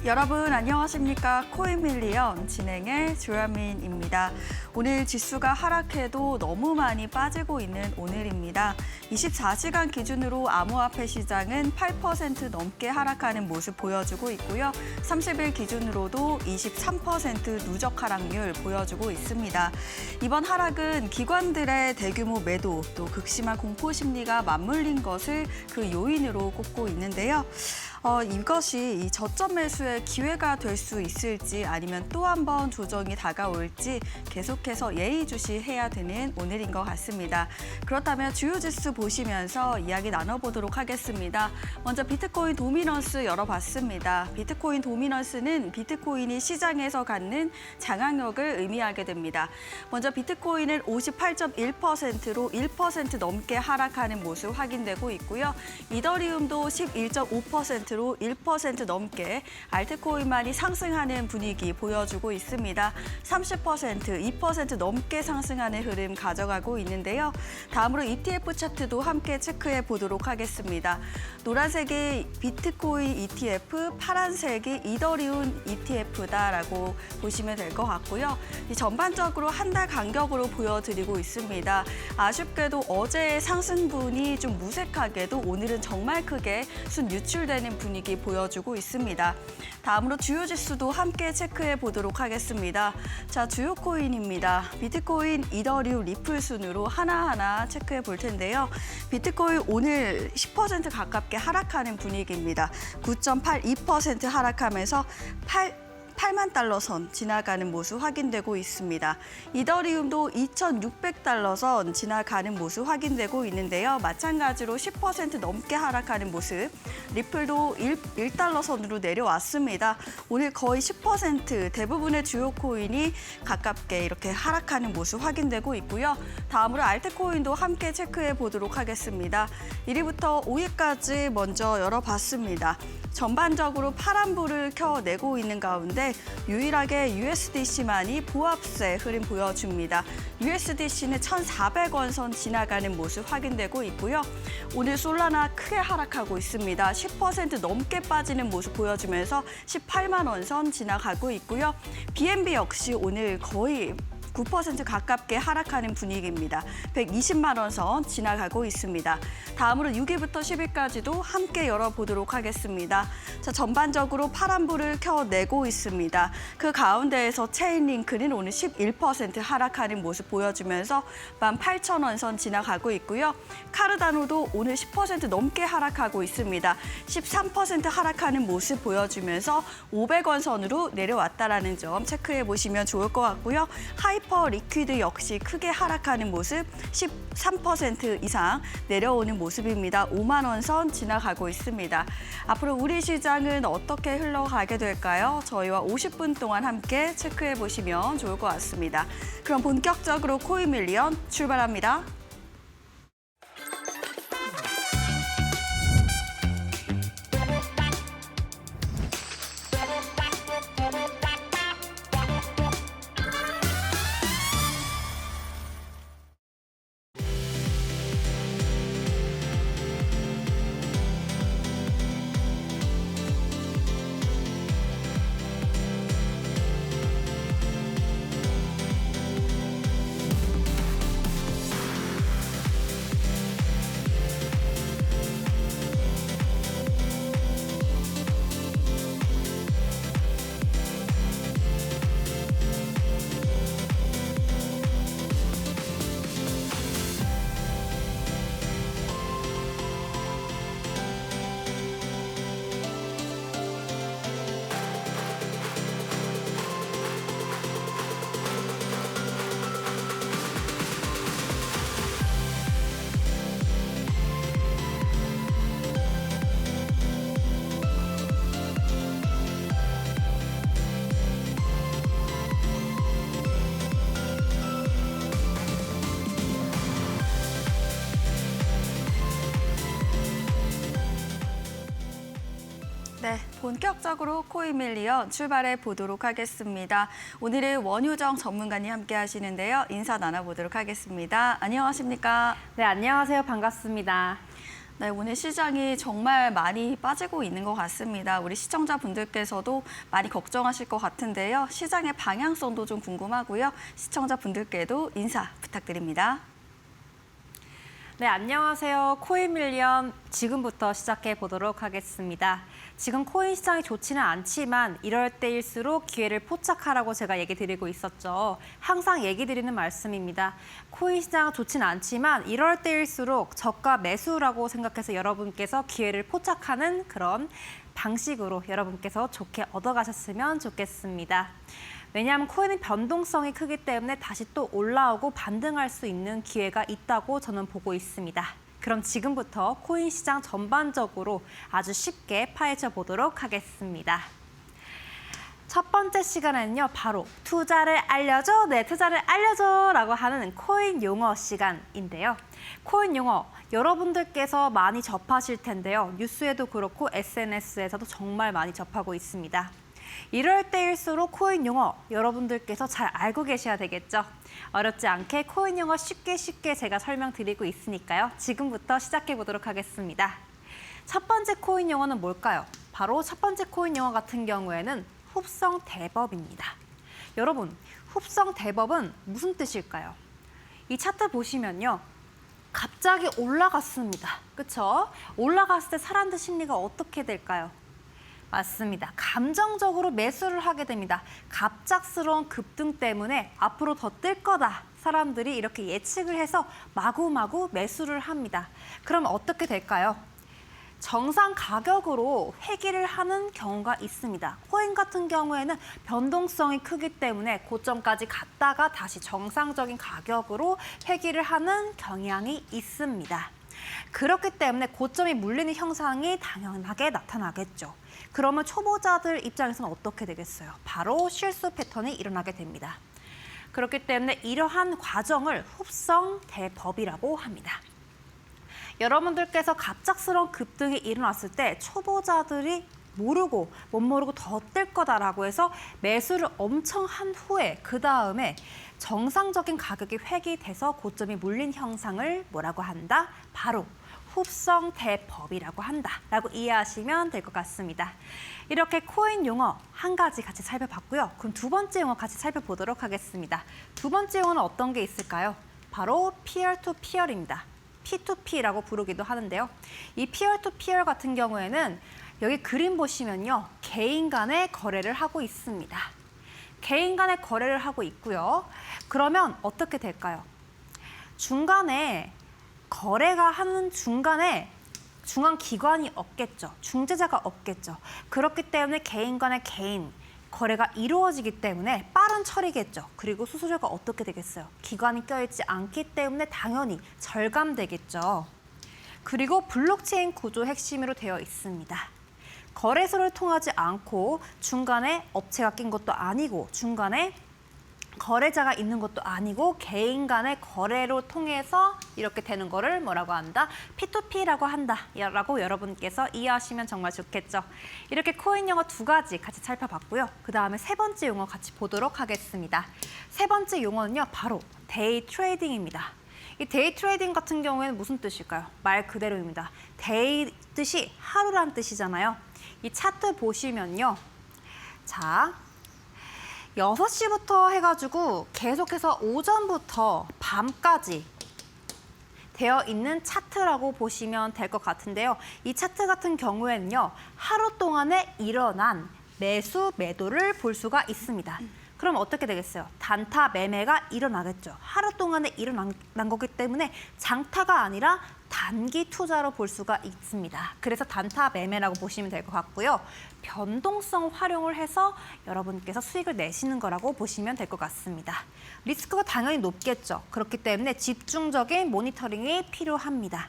여러분 안녕하십니까? 코인밀리언 진행의 조현민입니다. 오늘 지수가 하락해도 너무 많이 빠지고 있는 오늘입니다. 24시간 기준으로 암호화폐 시장은 8% 넘게 하락하는 모습 보여주고 있고요. 30일 기준으로도 23% 누적 하락률 보여주고 있습니다. 이번 하락은 기관들의 대규모 매도 또 극심한 공포 심리가 맞물린 것을 그 요인으로 꼽고 있는데요. 이것이 이 저점 매수의 기회가 될 수 있을지 아니면 또 한 번 조정이 다가올지 계속해서 예의주시해야 되는 오늘인 것 같습니다. 그렇다면 주요 지수 보시면서 이야기 나눠보도록 하겠습니다. 먼저 비트코인 도미넌스 열어봤습니다. 비트코인 도미넌스는 비트코인이 시장에서 갖는 장악력을 의미하게 됩니다. 먼저 비트코인은 58.1%로 1% 넘게 하락하는 모습 확인되고 있고요. 이더리움도 11.5%로 1% 넘게 알트코인만이 상승하는 분위기 보여주고 있습니다. 30%, 2% 넘게 상승하는 흐름 가져가고 있는데요. 다음으로 ETF 차트도 함께 체크해 보도록 하겠습니다. 노란색이 비트코인 ETF, 파란색이 이더리움 ETF다라고 보시면 될 것 같고요. 전반적으로 한 달 간격으로 보여드리고 있습니다. 아쉽게도 어제의 상승분이 좀 무색하게도 오늘은 정말 크게 순 유출되는 분위기 보여주고 있습니다. 다음으로 주요 지수도 함께 체크해 보도록 하겠습니다. 자, 주요 코인입니다. 비트코인, 이더리움, 리플 순으로 하나하나 체크해 볼 텐데요. 비트코인 오늘 10% 가깝게 하락하는 분위기입니다. 9.82% 하락하면서 8만 달러 선 지나가는 모습 확인되고 있습니다. 이더리움도 2,600달러 선 지나가는 모습 확인되고 있는데요. 마찬가지로 10% 넘게 하락하는 모습. 리플도 1달러 선으로 내려왔습니다. 오늘 거의 10% 대부분의 주요 코인이 가깝게 이렇게 하락하는 모습 확인되고 있고요. 다음으로 알트코인도 함께 체크해 보도록 하겠습니다. 1위부터 5위까지 먼저 열어봤습니다. 전반적으로 파란불을 켜내고 있는 가운데 유일하게 USDC만이 보합세 흐름 보여줍니다. USDC는 1,400원 선 지나가는 모습 확인되고 있고요. 오늘 솔라나 크게 하락하고 있습니다. 10% 넘게 빠지는 모습 보여주면서 18만 원 선 지나가고 있고요. BNB 역시 오늘 거의 9% 가깝게 하락하는 분위기입니다. 120만 원 선 지나가고 있습니다. 다음으로 6위부터 10위까지도 함께 열어보도록 하겠습니다. 자, 전반적으로 파란불을 켜내고 있습니다. 그 가운데에서 체인링크는 오늘 11% 하락하는 모습 보여주면서 18,000원 선 지나가고 있고요. 카르다노도 오늘 10% 넘게 하락하고 있습니다. 13% 하락하는 모습 보여주면서 500원 선으로 내려왔다는 점 체크해 보시면 좋을 것 같고요. 하이퍼 리퀴드 역시 크게 하락하는 모습 13% 이상 내려오는 모습입니다. 5만 원 선 지나가고 있습니다. 앞으로 우리 시장은 어떻게 흘러가게 될까요? 저희와 50분 동안 함께 체크해 보시면 좋을 것 같습니다. 그럼 본격적으로 코인밀리언 출발합니다. 네, 본격적으로 코인밀리언 출발해 보도록 하겠습니다. 오늘은 원효정 전문가님 함께 하시는데요. 인사 나눠보도록 하겠습니다. 안녕하십니까? 네, 안녕하세요. 반갑습니다. 네, 오늘 시장이 정말 많이 빠지고 있는 것 같습니다. 우리 시청자분들께서도 많이 걱정하실 것 같은데요. 시장의 방향성도 좀 궁금하고요. 시청자분들께도 인사 부탁드립니다. 네, 안녕하세요. 코인 밀리언 지금부터 시작해 보도록 하겠습니다. 지금 코인 시장이 좋지는 않지만 이럴 때일수록 기회를 포착하라고 제가 얘기 드리고 있었죠. 항상 얘기 드리는 말씀입니다. 코인 시장은 좋지는 않지만 이럴 때일수록 저가 매수라고 생각해서 여러분께서 기회를 포착하는 그런 방식으로 여러분께서 좋게 얻어가셨으면 좋겠습니다. 왜냐하면 코인은 변동성이 크기 때문에 다시 또 올라오고 반등할 수 있는 기회가 있다고 저는 보고 있습니다. 그럼 지금부터 코인 시장 전반적으로 아주 쉽게 파헤쳐 보도록 하겠습니다. 첫 번째 시간에는요, 바로 투자를 알려줘, 네, 투자를 알려줘 라고 하는 코인 용어 시간인데요. 코인 용어 여러분들께서 많이 접하실 텐데요. 뉴스에도 그렇고 SNS에서도 정말 많이 접하고 있습니다. 이럴 때일수록 코인 용어 여러분들께서 잘 알고 계셔야 되겠죠. 어렵지 않게 코인 용어 쉽게 제가 설명드리고 있으니까요. 지금부터 시작해 보도록 하겠습니다. 첫 번째 코인 용어는 뭘까요? 바로 첫 번째 코인 용어 같은 경우에는 흡성 대법입니다. 여러분, 흡성 대법은 무슨 뜻일까요? 이 차트 보시면요. 갑자기 올라갔습니다. 그렇죠? 올라갔을 때 사람들 심리가 어떻게 될까요? 맞습니다. 감정적으로 매수를 하게 됩니다. 갑작스러운 급등 때문에 앞으로 더 뜰 거다. 사람들이 이렇게 예측을 해서 마구마구 매수를 합니다. 그럼 어떻게 될까요? 정상 가격으로 회귀를 하는 경우가 있습니다. 코인 같은 경우에는 변동성이 크기 때문에 고점까지 갔다가 다시 정상적인 가격으로 회귀를 하는 경향이 있습니다. 그렇기 때문에 고점이 물리는 현상이 당연하게 나타나겠죠. 그러면 초보자들 입장에서는 어떻게 되겠어요? 바로 실수 패턴이 일어나게 됩니다. 그렇기 때문에 이러한 과정을 흡성 대법이라고 합니다. 여러분들께서 갑작스러운 급등이 일어났을 때 초보자들이 모르고 못 모르고 더 뜰 거다라고 해서 매수를 엄청 한 후에 그 다음에 정상적인 가격이 회귀돼서 고점이 물린 형상을 뭐라고 한다? 바로 흡성 대법이라고 한다라고 이해하시면 될 것 같습니다. 이렇게 코인 용어 한 가지 같이 살펴봤고요. 그럼 두 번째 용어 같이 살펴보도록 하겠습니다. 두 번째 용어는 어떤 게 있을까요? 바로 peer to peer입니다. P2P라고 부르기도 하는데요. 이 peer to peer 같은 경우에는 여기 그림 보시면요. 개인 간의 거래를 하고 있습니다. 개인 간의 거래를 하고 있고요. 그러면 어떻게 될까요? 중간에 거래가 하는 중간에 중앙기관이 없겠죠. 중재자가 없겠죠. 그렇기 때문에 개인 간의 개인 거래가 이루어지기 때문에 빠른 처리겠죠. 그리고 수수료가 어떻게 되겠어요? 기관이 껴있지 않기 때문에 당연히 절감되겠죠. 그리고 블록체인 구조 핵심으로 되어 있습니다. 거래소를 통하지 않고 중간에 업체가 낀 것도 아니고 중간에 거래자가 있는 것도 아니고 개인 간의 거래로 통해서 이렇게 되는 거를 뭐라고 한다? P2P라고 한다라고 여러분께서 이해하시면 정말 좋겠죠. 이렇게 코인 용어 두 가지 같이 살펴봤고요. 그 다음에 세 번째 용어 같이 보도록 하겠습니다. 세 번째 용어는요. 바로 데이 트레이딩입니다. 이 데이 트레이딩 같은 경우에는 무슨 뜻일까요? 말 그대로입니다. 데이 뜻이 하루란 뜻이잖아요. 이 차트 보시면요. 자, 6시부터 해가지고 계속해서 오전부터 밤까지 되어 있는 차트라고 보시면 될 것 같은데요. 이 차트 같은 경우에는요. 하루 동안에 일어난 매수, 매도를 볼 수가 있습니다. 그럼 어떻게 되겠어요? 단타 매매가 일어나겠죠. 하루 동안에 일어난 거기 때문에 장타가 아니라 단기 투자로 볼 수가 있습니다. 그래서 단타 매매라고 보시면 될 것 같고요. 변동성 활용을 해서 여러분께서 수익을 내시는 거라고 보시면 될 것 같습니다. 리스크가 당연히 높겠죠. 그렇기 때문에 집중적인 모니터링이 필요합니다.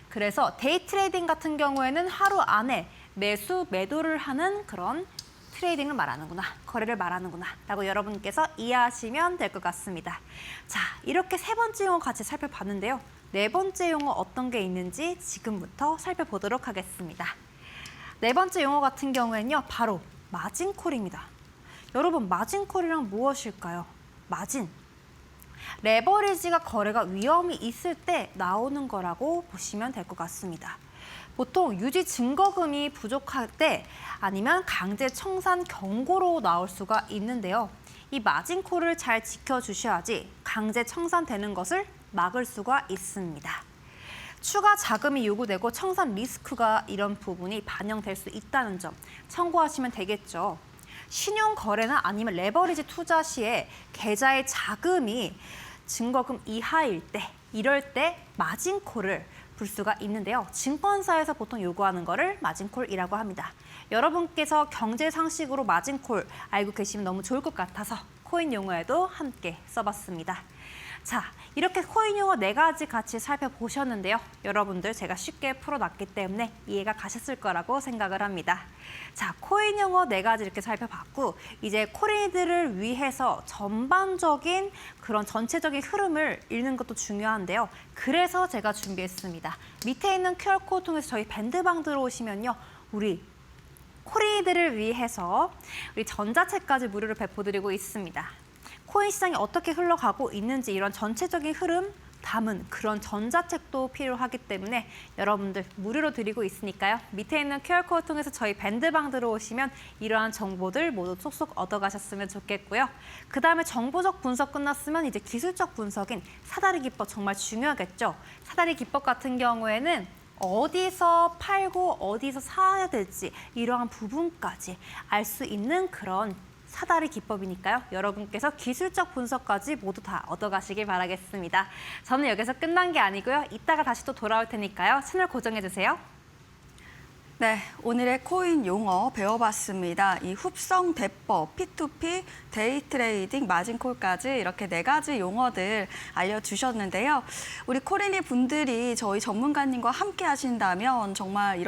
그래서 데이 트레이딩 같은 경우에는 하루 안에 매수, 매도를 하는 그런 트레이딩을 말하는구나, 거래를 말하는구나 라고 여러분께서 이해하시면 될 것 같습니다. 자, 이렇게 세 번째 용어 같이 살펴봤는데요. 네 번째 용어 어떤 게 있는지 지금부터 살펴보도록 하겠습니다. 네 번째 용어 같은 경우에는요. 바로 마진콜입니다. 여러분, 마진콜이란 무엇일까요? 마진. 레버리지가 거래가 위험이 있을 때 나오는 거라고 보시면 될 것 같습니다. 보통 유지 증거금이 부족할 때 아니면 강제 청산 경고로 나올 수가 있는데요. 이 마진콜을 잘 지켜주셔야지 강제 청산되는 것을 막을 수가 있습니다. 추가 자금이 요구되고 청산 리스크가 이런 부분이 반영될 수 있다는 점 참고하시면 되겠죠. 신용 거래나 아니면 레버리지 투자 시에 계좌의 자금이 증거금 이하일 때, 이럴 때 마진콜을 불 수가 있는데요. 증권사에서 보통 요구하는 거를 마진콜이라고 합니다. 여러분께서 경제 상식으로 마진콜 알고 계시면 너무 좋을 것 같아서 코인 용어에도 함께 써봤습니다. 자, 이렇게 코인 용어 4가지 같이 살펴보셨는데요. 여러분들 제가 쉽게 풀어놨기 때문에 이해가 가셨을 거라고 생각을 합니다. 자, 코인 용어 4가지 이렇게 살펴봤고 이제 코인들을 위해서 전반적인 그런 전체적인 흐름을 읽는 것도 중요한데요. 그래서 제가 준비했습니다. 밑에 있는 QR코드 통해서 저희 밴드방 들어오시면요. 우리 코인들을 위해서 우리 전자책까지 무료로 배포드리고 있습니다. 코인 시장이 어떻게 흘러가고 있는지 이런 전체적인 흐름 담은 그런 전자책도 필요하기 때문에 여러분들 무료로 드리고 있으니까요. 밑에 있는 QR코드 통해서 저희 밴드방 들어오시면 이러한 정보들 모두 쏙쏙 얻어가셨으면 좋겠고요. 그다음에 정보적 분석 끝났으면 이제 기술적 분석인 사다리 기법 정말 중요하겠죠. 사다리 기법 같은 경우에는 어디서 팔고 어디서 사야 될지 이러한 부분까지 알 수 있는 그런 사다리 기법이니까요. 여러분께서 기술적 분석까지 모두 다 얻어가시길 바라겠습니다. 저는 여기서 끝난 게 아니고요. 이따가 다시 또 돌아올 테니까요. 채널 고정해주세요. 네, 오늘의 코인 용어 배워봤습니다. 이 흡성 대법, P2P, 데이 트레이딩, 마진콜까지 이렇게 4가지 용어들 알려주셨는데요. 우리 코리니 분들이 저희 전문가님과 함께 하신다면 정말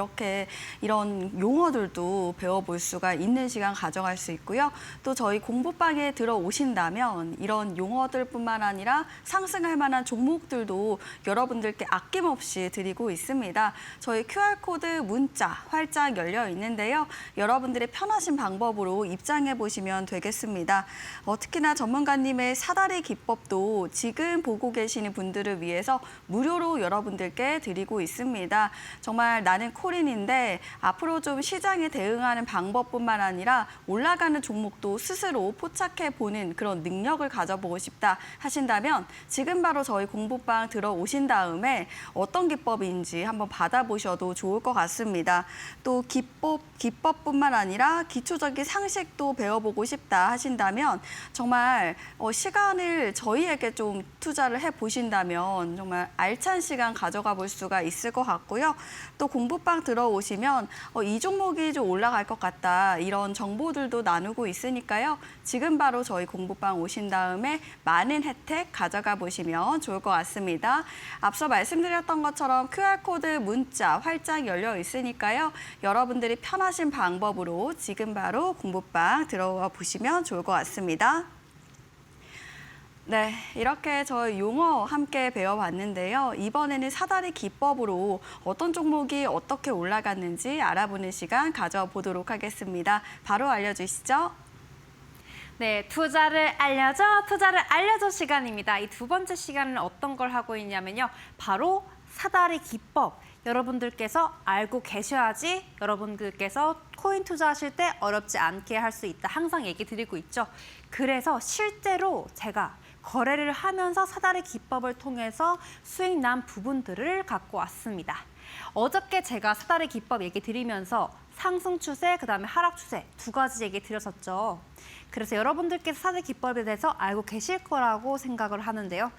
이런 용어들도 배워볼 수가 있는 시간 가져갈 수 있고요. 또 저희 공부방에 들어오신다면 이런 용어들뿐만 아니라 상승할 만한 종목들도 여러분들께 아낌없이 드리고 있습니다. 저희 QR코드 문자 활짝 열려 있는데요. 여러분들의 편하신 방법으로 입장해 보시면 되겠습니다. 특히나 전문가님의 사다리 기법도 지금 보고 계시는 분들을 위해서 무료로 여러분들께 드리고 있습니다. 정말 나는 코린인데 앞으로 좀 시장에 대응하는 방법뿐만 아니라 올라가는 종목도 스스로 포착해 보는 그런 능력을 가져보고 싶다 하신다면 지금 바로 저희 공부방 들어오신 다음에 어떤 기법인지 한번 받아보셔도 좋을 것 같습니다. 또 기법뿐만 아니라 기초적인 상식도 배워보고 싶다 하신다면 정말 시간을 저희에게 좀 투자를 해보신다면 정말 알찬 시간 가져가 볼 수가 있을 것 같고요. 또 공부방 들어오시면 이 종목이 좀 올라갈 것 같다 이런 정보들도 나누고 있으니까요. 지금 바로 저희 공부방 오신 다음에 많은 혜택 가져가 보시면 좋을 것 같습니다. 앞서 말씀드렸던 것처럼 QR코드 문자 활짝 열려 있으니까요. 여러분들이 편하신 방법으로 지금 바로 공부방 들어와 보시면 좋을 것 같습니다. 네, 이렇게 저희 용어 함께 배워봤는데요. 이번에는 사다리 기법으로 어떤 종목이 어떻게 올라갔는지 알아보는 시간 가져보도록 하겠습니다. 바로 알려주시죠. 네, 투자를 알려줘 시간입니다. 이 두 번째 시간은 어떤 걸 하고 있냐면요. 바로 사다리 기법. 여러분들께서 알고 계셔야지 여러분들께서 코인 투자하실 때 어렵지 않게 할 수 있다. 항상 얘기 드리고 있죠. 그래서 실제로 제가 거래를 하면서 사다리 기법을 통해서 수익 난 부분들을 갖고 왔습니다. 어저께 제가 사다리 기법 얘기 드리면서 상승 추세, 그다음에 하락 추세 2가지 얘기 드렸었죠. 그래서 여러분들께서 사다리 기법에 대해서 알고 계실 거라고 생각을 하는데요.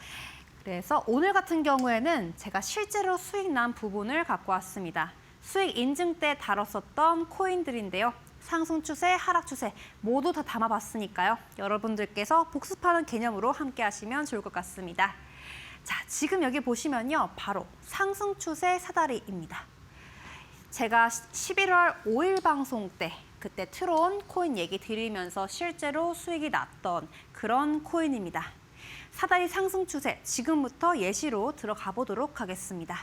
그래서 오늘 같은 경우에는 제가 실제로 수익 난 부분을 갖고 왔습니다. 수익 인증 때 다뤘었던 코인들인데요. 상승 추세, 하락 추세 모두 다 담아봤으니까요. 여러분들께서 복습하는 개념으로 함께 하시면 좋을 것 같습니다. 자, 지금 여기 보시면요. 바로 상승 추세 사다리입니다. 제가 11월 5일 방송 때 그때 트론 코인 얘기 드리면서 실제로 수익이 났던 그런 코인입니다. 사다리 상승 추세 지금부터 예시로 들어가 보도록 하겠습니다.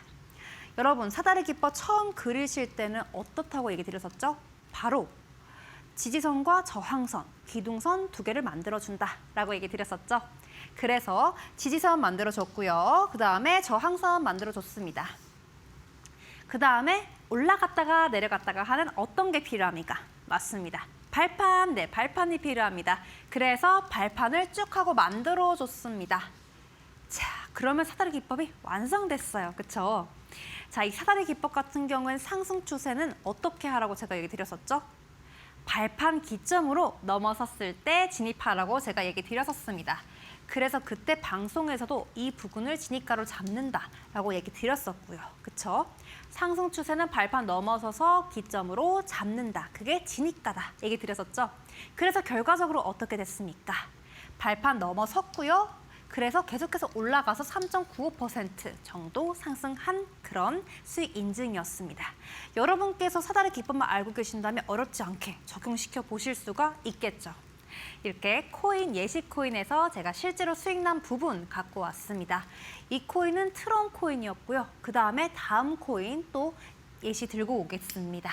여러분 사다리 기법 처음 그리실 때는 어떻다고 얘기 드렸었죠? 바로 지지선과 저항선, 기둥선 두 개를 만들어준다라고 얘기 드렸었죠. 그래서 지지선 만들어줬고요. 그 다음에 저항선 만들어줬습니다. 그 다음에 올라갔다가 내려갔다가 하는 어떤 게 필요합니까? 맞습니다. 발판, 네, 발판이 필요합니다. 그래서 발판을 쭉 하고 만들어줬습니다. 자, 그러면 사다리 기법이 완성됐어요. 그쵸? 자, 이 사다리 기법 같은 경우는 상승 추세는 어떻게 하라고 제가 얘기 드렸었죠? 발판 기점으로 넘어섰을 때 진입하라고 제가 얘기 드렸었습니다. 그래서 그때 방송에서도 이 부근을 진입가로 잡는다라고 얘기 드렸었고요. 그쵸? 상승 추세는 발판 넘어서서 기점으로 잡는다. 그게 진입가다. 얘기 드렸었죠? 그래서 결과적으로 어떻게 됐습니까? 발판 넘어섰고요. 그래서 계속해서 올라가서 3.95% 정도 상승한 그런 수익 인증이었습니다. 여러분께서 사다리 기법만 알고 계신다면 어렵지 않게 적용시켜 보실 수가 있겠죠. 이렇게 코인, 예시 코인에서 제가 실제로 수익 난 부분 갖고 왔습니다. 이 코인은 트론 코인이었고요. 그 다음에 다음 코인 또 예시 들고 오겠습니다.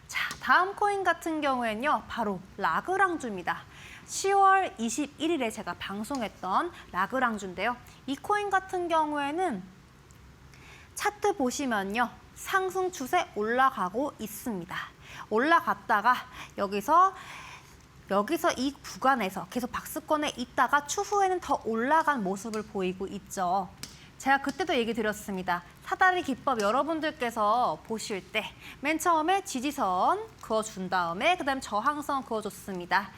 자, 다음 코인 같은 경우에는요, 바로 라그랑주입니다. 10월 21일에 제가 방송했던 라그랑주인데요. 이 코인 같은 경우에는 차트 보시면요, 상승 추세 올라가고 있습니다. 올라갔다가 여기서 이 구간에서 계속 박스권에 있다가 추후에는 더 올라간 모습을 보이고 있죠. 제가 그때도 얘기 드렸습니다. 사다리 기법 여러분들께서 보실 때 맨 처음에 지지선 그어준 다음에 그다음에 저항선 그어줬습니다.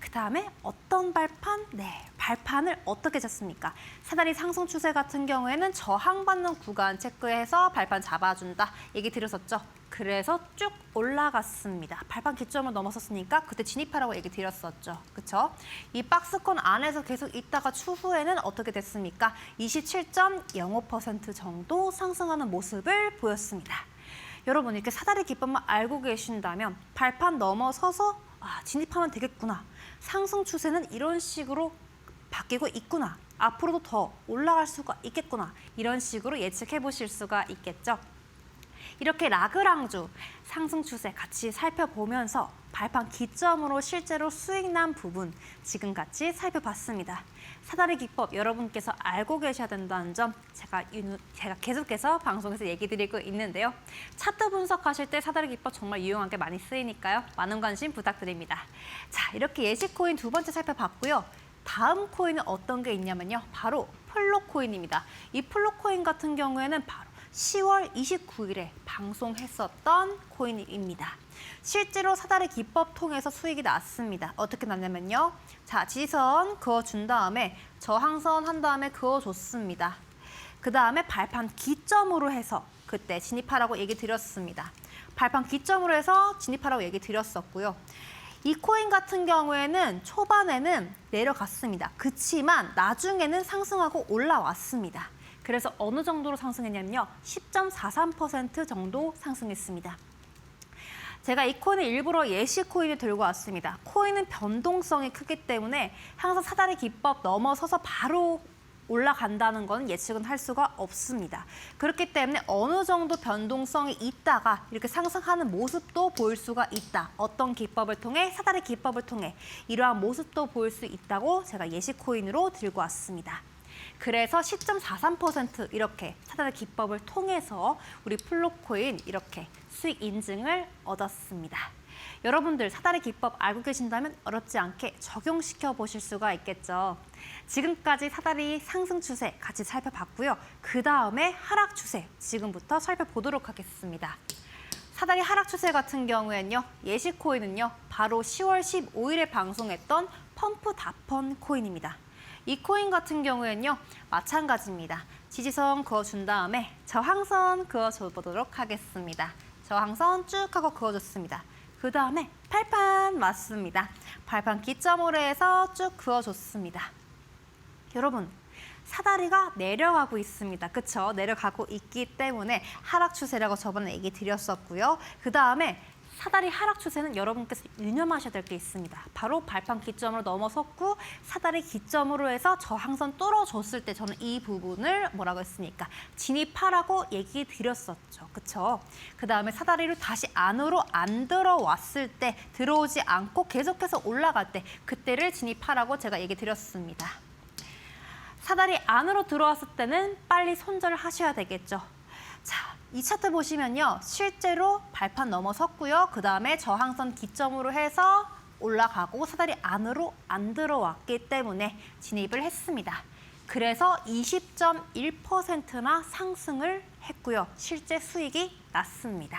그 다음에 어떤 발판? 네, 발판을 어떻게 잡습니까? 사다리 상승 추세 같은 경우에는 저항받는 구간 체크해서 발판 잡아준다 얘기 드렸었죠. 그래서 쭉 올라갔습니다. 발판 기점을 넘어섰으니까 그때 진입하라고 얘기 드렸었죠. 그렇죠? 이 박스권 안에서 계속 있다가 추후에는 어떻게 됐습니까? 27.05% 정도 상승하는 모습을 보였습니다. 여러분 이렇게 사다리 기법만 알고 계신다면 발판 넘어서서 진입하면 되겠구나. 상승 추세는 이런 식으로 바뀌고 있구나. 앞으로도 더 올라갈 수가 있겠구나. 이런 식으로 예측해 보실 수가 있겠죠. 이렇게 라그랑주 상승 추세 같이 살펴보면서 발판 기점으로 실제로 수익 난 부분 지금 같이 살펴봤습니다. 사다리 기법 여러분께서 알고 계셔야 된다는 점 제가 계속해서 방송에서 얘기 드리고 있는데요. 차트 분석하실 때 사다리 기법 정말 유용하게 많이 쓰이니까요. 많은 관심 부탁드립니다. 자, 이렇게 예시 코인 두 번째 살펴봤고요. 다음 코인은 어떤 게 있냐면요. 바로 플로 코인입니다. 이 플로 코인 같은 경우에는 바로 10월 29일에 방송했었던 코인입니다. 실제로 사다리 기법 통해서 수익이 났습니다. 어떻게 났냐면요. 자, 지지선 그어준 다음에 저항선 한 다음에 그어줬습니다. 그 다음에 발판 기점으로 해서 그때 진입하라고 얘기 드렸습니다. 발판 기점으로 해서 진입하라고 얘기 드렸었고요. 이 코인 같은 경우에는 초반에는 내려갔습니다. 그치만 나중에는 상승하고 올라왔습니다. 그래서 어느 정도로 상승했냐면요. 10.43% 정도 상승했습니다. 제가 이 코인을 일부러 예시 코인을 들고 왔습니다. 코인은 변동성이 크기 때문에 항상 사다리 기법 넘어서서 바로 올라간다는 건 예측은 할 수가 없습니다. 그렇기 때문에 어느 정도 변동성이 있다가 이렇게 상승하는 모습도 보일 수가 있다. 어떤 기법을 통해, 사다리 기법을 통해 이러한 모습도 보일 수 있다고 제가 예시 코인으로 들고 왔습니다. 그래서 10.43% 이렇게 사다리 기법을 통해서 우리 플로코인 이렇게 수익 인증을 얻었습니다. 여러분들 사다리 기법 알고 계신다면 어렵지 않게 적용시켜 보실 수가 있겠죠. 지금까지 사다리 상승 추세 같이 살펴봤고요. 그 다음에 하락 추세 지금부터 살펴보도록 하겠습니다. 사다리 하락 추세 같은 경우에는요. 예시 코인은요. 바로 10월 15일에 방송했던 펌프 다펀 코인입니다. 이 코인 같은 경우에는요. 마찬가지입니다. 지지선 그어준 다음에 저항선 그어줘 보도록 하겠습니다. 저항선 쭉 하고 그어줬습니다. 그 다음에 발판 맞습니다. 발판 기점으로 해서 쭉 그어줬습니다. 여러분 사다리가 내려가고 있습니다. 그쵸? 내려가고 있기 때문에 하락 추세라고 저번에 얘기 드렸었고요. 그 다음에 사다리 하락 추세는 여러분께서 유념하셔야 될 게 있습니다. 바로 발판 기점으로 넘어섰고 사다리 기점으로 해서 저항선 뚫어줬을 때 저는 이 부분을 뭐라고 했으니까 진입하라고 얘기 드렸었죠. 그쵸? 그 다음에 사다리를 다시 안으로 안 들어왔을 때 들어오지 않고 계속해서 올라갈 때 그때를 진입하라고 제가 얘기 드렸습니다. 사다리 안으로 들어왔을 때는 빨리 손절을 하셔야 되겠죠. 자, 이 차트 보시면요. 실제로 발판 넘어섰고요. 그 다음에 저항선 기점으로 해서 올라가고 사다리 안으로 안 들어왔기 때문에 진입을 했습니다. 그래서 20.1%나 상승을 했고요. 실제 수익이 났습니다.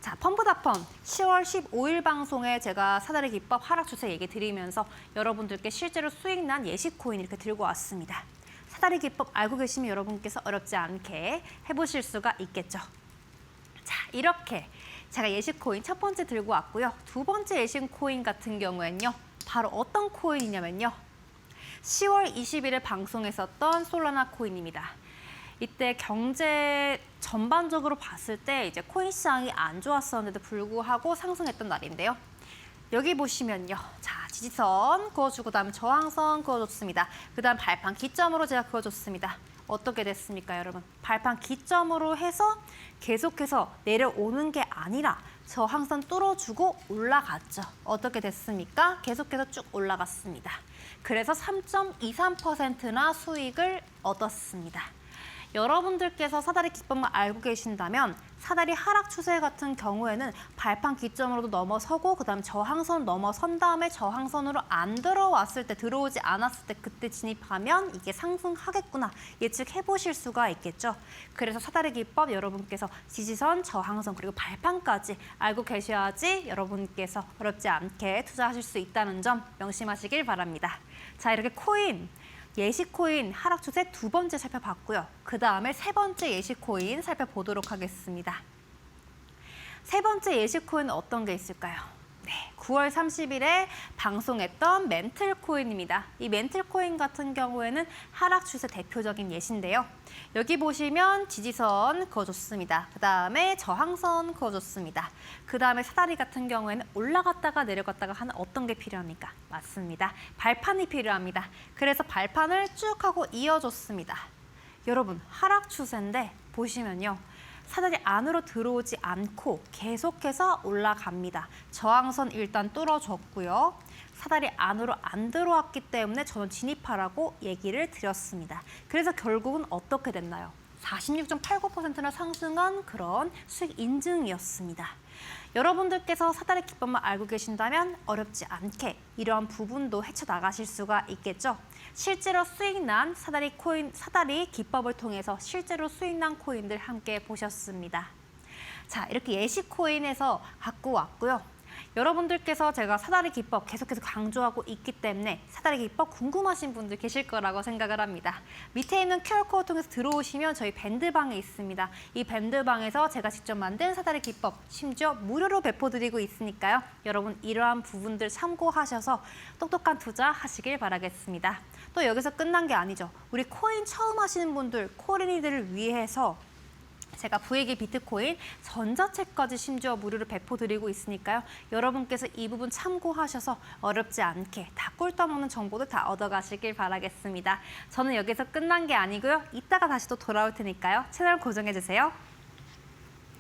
자, 펌프닷컴 10월 15일 방송에 제가 사다리 기법 하락 추세 얘기 드리면서 여러분들께 실제로 수익 난 예시 코인 이렇게 들고 왔습니다. 사다리 기법 알고 계시면 여러분께서 어렵지 않게 해보실 수가 있겠죠. 자, 이렇게 제가 예시 코인 첫 번째 들고 왔고요. 두 번째 예시 코인 같은 경우에는요. 바로 어떤 코인이냐면요. 10월 20일에 방송했었던 솔라나 코인입니다. 이때 경제 전반적으로 봤을 때 이제 코인 시장이 안 좋았었는데도 불구하고 상승했던 날인데요. 여기 보시면요. 자, 지지선 그어주고 그다음에 저항선 그어줬습니다. 그다음 발판 기점으로 제가 그어줬습니다. 어떻게 됐습니까, 여러분? 발판 기점으로 해서 계속해서 내려오는 게 아니라 저항선 뚫어주고 올라갔죠. 어떻게 됐습니까? 계속해서 쭉 올라갔습니다. 그래서 3.23%나 수익을 얻었습니다. 여러분들께서 사다리 기법만 알고 계신다면 사다리 하락 추세 같은 경우에는 발판 기점으로도 넘어서고 그다음 저항선 넘어선 다음에 저항선으로 안 들어왔을 때 들어오지 않았을 때 그때 진입하면 이게 상승하겠구나 예측해 보실 수가 있겠죠. 그래서 사다리 기법 여러분께서 지지선, 저항선 그리고 발판까지 알고 계셔야지 여러분께서 어렵지 않게 투자하실 수 있다는 점 명심하시길 바랍니다. 자, 이렇게 코인 예시 코인 하락 추세 두 번째 살펴봤고요. 그 다음에 세 번째 예시 코인 살펴보도록 하겠습니다. 세 번째 예시 코인은 어떤 게 있을까요? 네, 9월 30일에 방송했던 멘틀 코인입니다. 이 멘틀 코인 같은 경우에는 하락 추세 대표적인 예시인데요. 여기 보시면 지지선 그어줬습니다. 그 다음에 저항선 그어줬습니다. 그 다음에 사다리 같은 경우에는 올라갔다가 내려갔다가 하는 어떤 게 필요합니까? 맞습니다. 발판이 필요합니다. 그래서 발판을 쭉 하고 이어줬습니다. 여러분, 하락 추세인데 보시면요. 사다리 안으로 들어오지 않고 계속해서 올라갑니다. 저항선 일단 뚫어줬고요. 사다리 안으로 안 들어왔기 때문에 저는 진입하라고 얘기를 드렸습니다. 그래서 결국은 어떻게 됐나요? 46.89%나 상승한 그런 수익 인증이었습니다. 여러분들께서 사다리 기법만 알고 계신다면 어렵지 않게 이러한 부분도 헤쳐나가실 수가 있겠죠. 실제로 수익난 사다리 기법을 통해서 실제로 수익난 코인들 함께 보셨습니다. 자, 이렇게 예시 코인에서 갖고 왔고요. 여러분들께서 제가 사다리 기법 계속해서 강조하고 있기 때문에 사다리 기법 궁금하신 분들 계실 거라고 생각을 합니다. 밑에 있는 QR코드 통해서 들어오시면 저희 밴드방에 있습니다. 이 밴드방에서 제가 직접 만든 사다리 기법 심지어 무료로 배포드리고 있으니까요. 여러분 이러한 부분들 참고하셔서 똑똑한 투자 하시길 바라겠습니다. 또 여기서 끝난 게 아니죠. 우리 코인 처음 하시는 분들, 코린이들을 위해서 제가 VG 비트코인 전자책까지 심지어 무료로 배포드리고 있으니까요. 여러분께서 이 부분 참고하셔서 어렵지 않게 다 꿀떡 먹는 정보도 다 얻어가시길 바라겠습니다. 저는 여기서 끝난 게 아니고요. 이따가 다시 또 돌아올 테니까요. 채널 고정해주세요.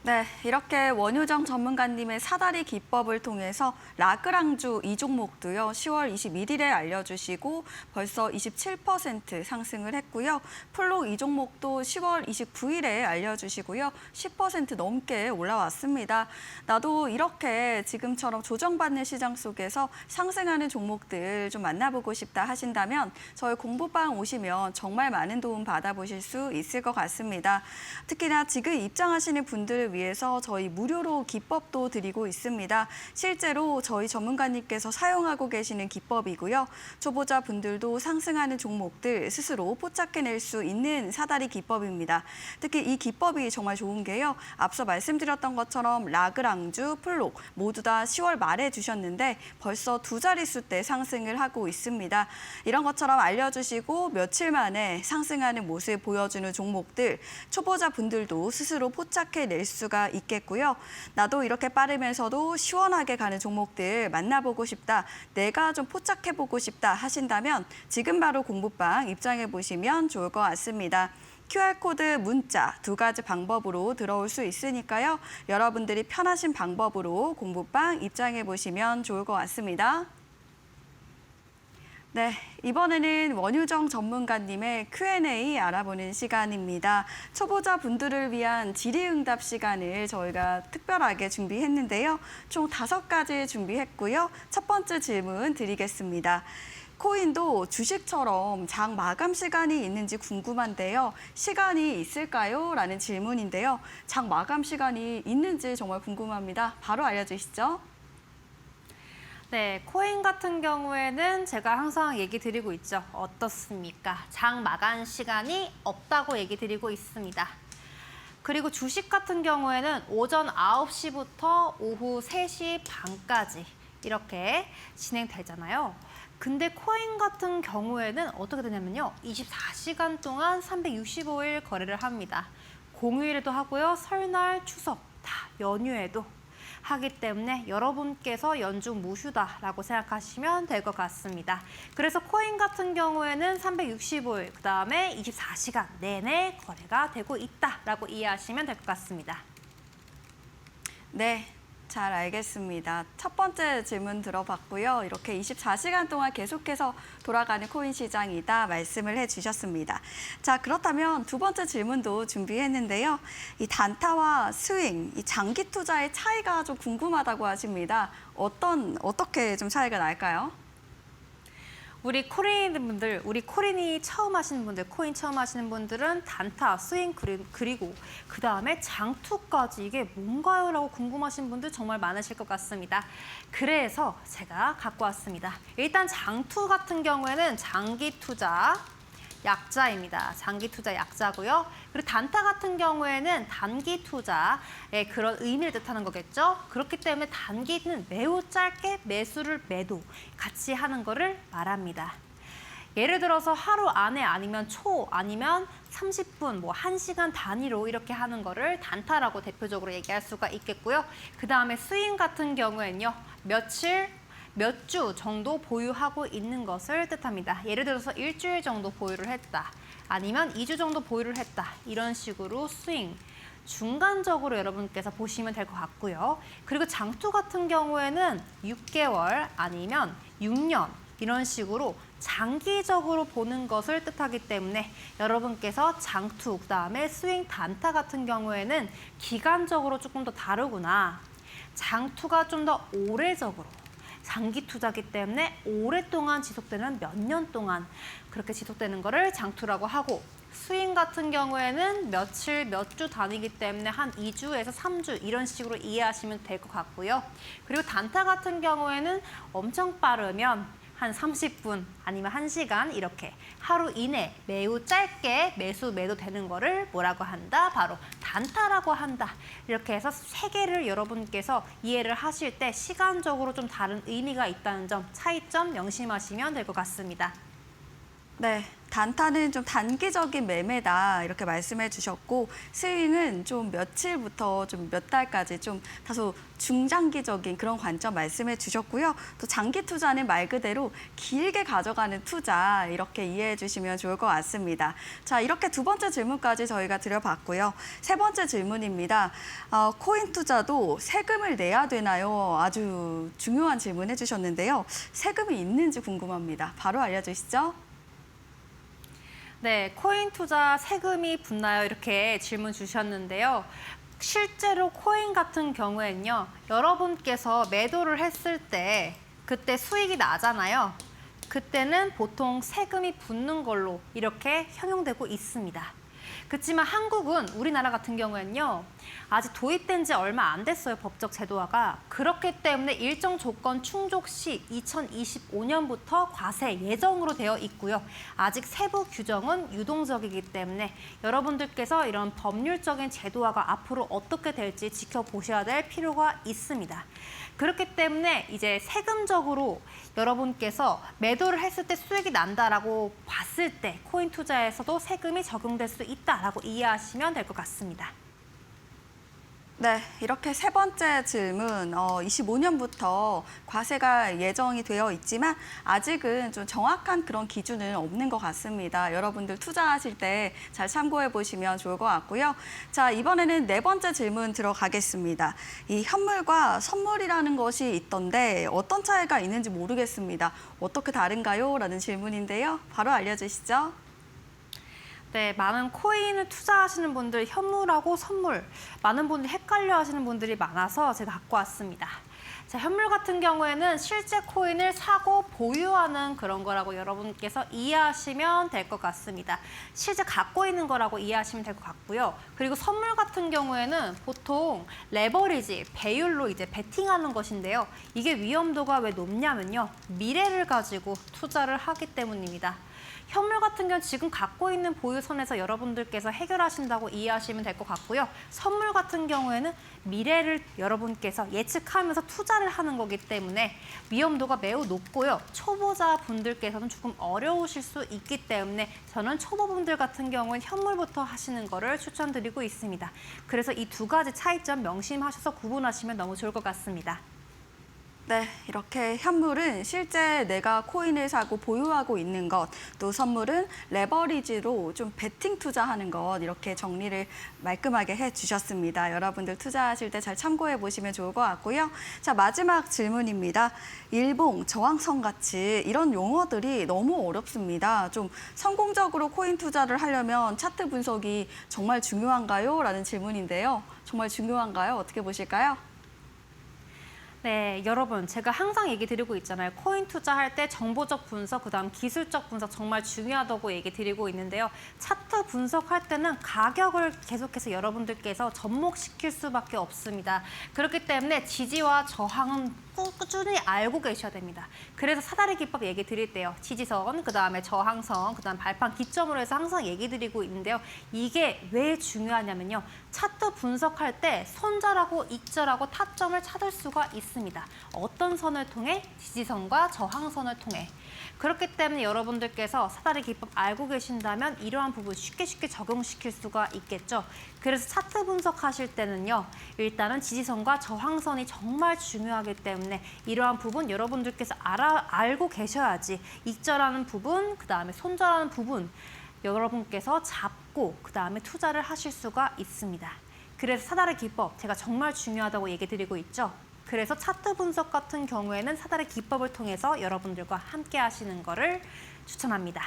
네, 이렇게 원효정 전문가님의 사다리 기법을 통해서 라그랑주 이 종목도요. 10월 21일에 알려주시고 벌써 27% 상승을 했고요. 플록 이 종목도 10월 29일에 알려주시고요. 10% 넘게 올라왔습니다. 나도 이렇게 지금처럼 조정받는 시장 속에서 상승하는 종목들 좀 만나보고 싶다 하신다면 저희 공부방 오시면 정말 많은 도움 받아보실 수 있을 것 같습니다. 특히나 지금 입장하시는 분들을 위해서 저희 무료로 기법도 드리고 있습니다. 실제로 저희 전문가님께서 사용하고 계시는 기법이고요. 초보자 분들도 상승하는 종목들 스스로 포착해낼 수 있는 사다리 기법입니다. 특히 이 기법이 정말 좋은 게요. 앞서 말씀드렸던 것처럼 라그랑주, 플록 모두 다 10월 말에 주셨는데 벌써 두 자릿수 대 상승을 하고 있습니다. 이런 것처럼 알려주시고 며칠 만에 상승하는 모습 보여주는 종목들 초보자 분들도 스스로 포착해낼 수 수가 있겠고요. 나도 이렇게 빠르면서도 시원하게 가는 종목들 만나보고 싶다, 내가 좀 포착해보고 싶다 하신다면 지금 바로 공부방 입장해 보시면 좋을 것 같습니다. QR코드 문자 두 가지 방법으로 들어올 수 있으니까요. 여러분들이 편하신 방법으로 공부방 입장해 보시면 좋을 것 같습니다. 네, 이번에는 원유정 전문가님의 Q&A 알아보는 시간입니다. 초보자 분들을 위한 질의응답 시간을 저희가 특별하게 준비했는데요. 총 5가지 준비했고요. 첫 번째 질문 드리겠습니다. 코인도 주식처럼 장 마감 시간이 있는지 궁금한데요. 시간이 있을까요? 라는 질문인데요. 장 마감 시간이 있는지 정말 궁금합니다. 바로 알려주시죠. 네, 코인 같은 경우에는 제가 항상 얘기 드리고 있죠. 어떻습니까? 장 마감 시간이 없다고 얘기 드리고 있습니다. 그리고 주식 같은 경우에는 오전 9시부터 오후 3시 반까지 이렇게 진행되잖아요. 근데 코인 같은 경우에는 어떻게 되냐면요. 24시간 동안 365일 거래를 합니다. 공휴일에도 하고요. 설날, 추석 다 연휴에도 하기 때문에 여러분께서 연중 무휴다라고 생각하시면 될 것 같습니다. 그래서 코인 같은 경우에는 365일, 그다음에 24시간 내내 거래가 되고 있다라고 이해하시면 될 것 같습니다. 네. 잘 알겠습니다. 첫 번째 질문 들어봤고요. 이렇게 24시간 동안 계속해서 돌아가는 코인 시장이다 말씀을 해주셨습니다. 자, 그렇다면 두 번째 질문도 준비했는데요. 이 단타와 스윙, 이 장기 투자의 차이가 좀 궁금하다고 하십니다. 어떻게 좀 차이가 날까요? 우리 코린분들, 우리 코린이 처음 하시는 분들, 코인 처음 하시는 분들은 단타, 스윙 그리고 그 다음에 장투까지 이게 뭔가요? 라고 궁금하신 분들 정말 많으실 것 같습니다. 그래서 제가 갖고 왔습니다. 일단 장투 같은 경우에는 장기 투자 약자입니다. 장기 투자 약자고요. 그리고 단타 같은 경우에는 단기 투자의 그런 의미를 뜻하는 거겠죠. 그렇기 때문에 단기는 매우 짧게 매수를 매도 같이 하는 거를 말합니다. 예를 들어서 하루 안에 아니면 아니면 30분, 뭐 1시간 단위로 이렇게 하는 거를 단타라고 대표적으로 얘기할 수가 있겠고요. 그 다음에 스윙 같은 경우에는요. 몇 주 정도 보유하고 있는 것을 뜻합니다. 예를 들어서 일주일 정도 보유를 했다. 아니면 2주 정도 보유를 했다. 이런 식으로 스윙, 중간적으로 여러분께서 보시면 될 것 같고요. 그리고 장투 같은 경우에는 6개월 아니면 6년 이런 식으로 장기적으로 보는 것을 뜻하기 때문에 여러분께서 장투, 그다음에 스윙 단타 같은 경우에는 기간적으로 조금 더 다르구나. 장투가 좀 더 오래적으로 장기 투자기 때문에 오랫동안 지속되는 몇 년 동안 그렇게 지속되는 거를 장투라고 하고 스윙 같은 경우에는 며칠, 몇 주 단위이기 때문에 한 2주에서 3주 이런 식으로 이해하시면 될 것 같고요. 그리고 단타 같은 경우에는 엄청 빠르면 한 30분 아니면 1시간 이렇게 하루 이내 매우 짧게 매도되는 거를 뭐라고 한다? 바로 단타라고 한다. 이렇게 해서 세 개를 여러분께서 이해를 하실 때 시간적으로 좀 다른 의미가 있다는 점, 차이점 명심하시면 될 것 같습니다. 네, 단타는 좀 단기적인 매매다 이렇게 말씀해 주셨고 스윙은 좀 며칠부터 좀 몇 달까지 좀 다소 중장기적인 그런 관점 말씀해 주셨고요. 또 장기 투자는 말 그대로 길게 가져가는 투자 이렇게 이해해 주시면 좋을 것 같습니다. 자, 이렇게 두 번째 질문까지 저희가 드려봤고요. 세 번째 질문입니다. 코인 투자도 세금을 내야 되나요? 아주 중요한 질문 해주셨는데요. 세금이 있는지 궁금합니다. 바로 알려주시죠. 네, 코인 투자 세금이 붙나요? 이렇게 질문 주셨는데요. 실제로 코인 같은 경우에는요. 여러분께서 매도를 했을 때 그때 수익이 나잖아요. 그때는 보통 세금이 붙는 걸로 이렇게 형용되고 있습니다. 그렇지만 한국은 우리나라 같은 경우에는요. 아직 도입된 지 얼마 안 됐어요. 법적 제도화가. 그렇기 때문에 일정 조건 충족 시 2025년부터 과세 예정으로 되어 있고요. 아직 세부 규정은 유동적이기 때문에 여러분들께서 이런 법률적인 제도화가 앞으로 어떻게 될지 지켜보셔야 될 필요가 있습니다. 그렇기 때문에 이제 세금적으로 여러분께서 매도를 했을 때 수익이 난다라고 봤을 때 코인 투자에서도 세금이 적용될 수 있다라고 이해하시면 될 것 같습니다. 네, 이렇게 세 번째 질문, 25년부터 과세가 예정이 되어 있지만 아직은 좀 정확한 그런 기준은 없는 것 같습니다. 여러분들 투자하실 때 잘 참고해 보시면 좋을 것 같고요. 자, 이번에는 네 번째 질문 들어가겠습니다. 이 현물과 선물이라는 것이 있던데 어떤 차이가 있는지 모르겠습니다. 어떻게 다른가요? 라는 질문인데요. 바로 알려주시죠. 네, 많은 코인을 투자하시는 분들, 현물하고 선물, 많은 분들이 헷갈려 하시는 분들이 많아서 제가 갖고 왔습니다. 자, 현물 같은 경우에는 실제 코인을 사고 보유하는 그런 거라고 여러분께서 이해하시면 될 것 같습니다. 실제 갖고 있는 거라고 이해하시면 될 것 같고요. 그리고 선물 같은 경우에는 보통 레버리지, 배율로 이제 베팅하는 것인데요. 이게 위험도가 왜 높냐면요. 미래를 가지고 투자를 하기 때문입니다. 현물 같은 경우는 지금 갖고 있는 보유선에서 여러분들께서 해결하신다고 이해하시면 될 것 같고요. 선물 같은 경우에는 미래를 여러분께서 예측하면서 투자를 하는 거기 때문에 위험도가 매우 높고요. 초보자 분들께서는 조금 어려우실 수 있기 때문에 저는 초보분들 같은 경우는 현물부터 하시는 거를 추천드리고 있습니다. 그래서 이 두 가지 차이점 명심하셔서 구분하시면 너무 좋을 것 같습니다. 네, 이렇게 현물은 실제 내가 코인을 사고 보유하고 있는 것, 또 선물은 레버리지로 좀 베팅 투자하는 것, 이렇게 정리를 말끔하게 해주셨습니다. 여러분들 투자하실 때 잘 참고해 보시면 좋을 것 같고요. 자, 마지막 질문입니다. 일봉, 저항선 가치 이런 용어들이 너무 어렵습니다. 좀 성공적으로 코인 투자를 하려면 차트 분석이 정말 중요한가요? 라는 질문인데요. 정말 중요한가요? 어떻게 보실까요? 네, 여러분 제가 항상 얘기 드리고 있잖아요. 코인 투자할 때 정보적 분석, 그다음 기술적 분석 정말 중요하다고 얘기 드리고 있는데요. 차트 분석할 때는 가격을 계속해서 여러분들께서 접목시킬 수밖에 없습니다. 그렇기 때문에 지지와 저항은 꾸준히 알고 계셔야 됩니다. 그래서 사다리 기법 얘기 드릴 때요. 지지선, 그다음에 저항선, 그다음 발판 기점으로 해서 항상 얘기 드리고 있는데요. 이게 왜 중요하냐면요. 차트 분석할 때 손절하고 익절하고 타점을 찾을 수가 있습니다. 어떤 선을 통해? 지지선과 저항선을 통해. 그렇기 때문에 여러분들께서 사다리 기법 알고 계신다면 이러한 부분 쉽게 적용시킬 수가 있겠죠. 그래서 차트 분석하실 때는요. 일단은 지지선과 저항선이 정말 중요하기 때문에 이러한 부분 여러분들께서 알고 계셔야지 익절하는 부분, 그다음에 손절하는 부분 여러분께서 잡고 그다음에 투자를 하실 수가 있습니다. 그래서 사다리 기법 제가 정말 중요하다고 얘기 드리고 있죠. 그래서 차트 분석 같은 경우에는 사다리 기법을 통해서 여러분들과 함께 하시는 거를 추천합니다.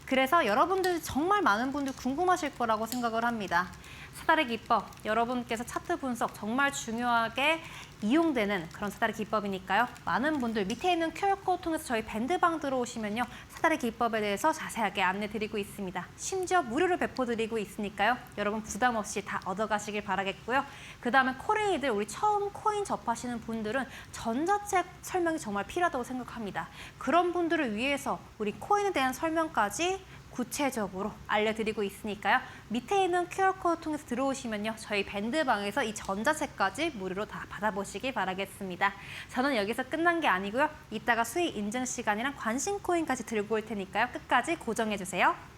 그래서 여러분들 정말 많은 분들 궁금하실 거라고 생각을 합니다. 사다리 기법, 여러분께서 차트 분석 정말 중요하게 이용되는 그런 사다리 기법이니까요. 많은 분들 밑에 있는 QR코드 통해서 저희 밴드방 들어오시면요. 사다리 기법에 대해서 자세하게 안내 드리고 있습니다. 심지어 무료로 배포드리고 있으니까요. 여러분 부담 없이 다 얻어가시길 바라겠고요. 그다음에 코레이들 우리 처음 코인 접하시는 분들은 전자책 설명이 정말 필요하다고 생각합니다. 그런 분들을 위해서 우리 코인에 대한 설명까지 구체적으로 알려드리고 있으니까요. 밑에 있는 QR코드 통해서 들어오시면요. 저희 밴드방에서 이 전자책까지 무료로 다 받아보시기 바라겠습니다. 저는 여기서 끝난 게 아니고요. 이따가 수익 인증 시간이랑 관심 코인까지 들고 올 테니까요. 끝까지 고정해주세요.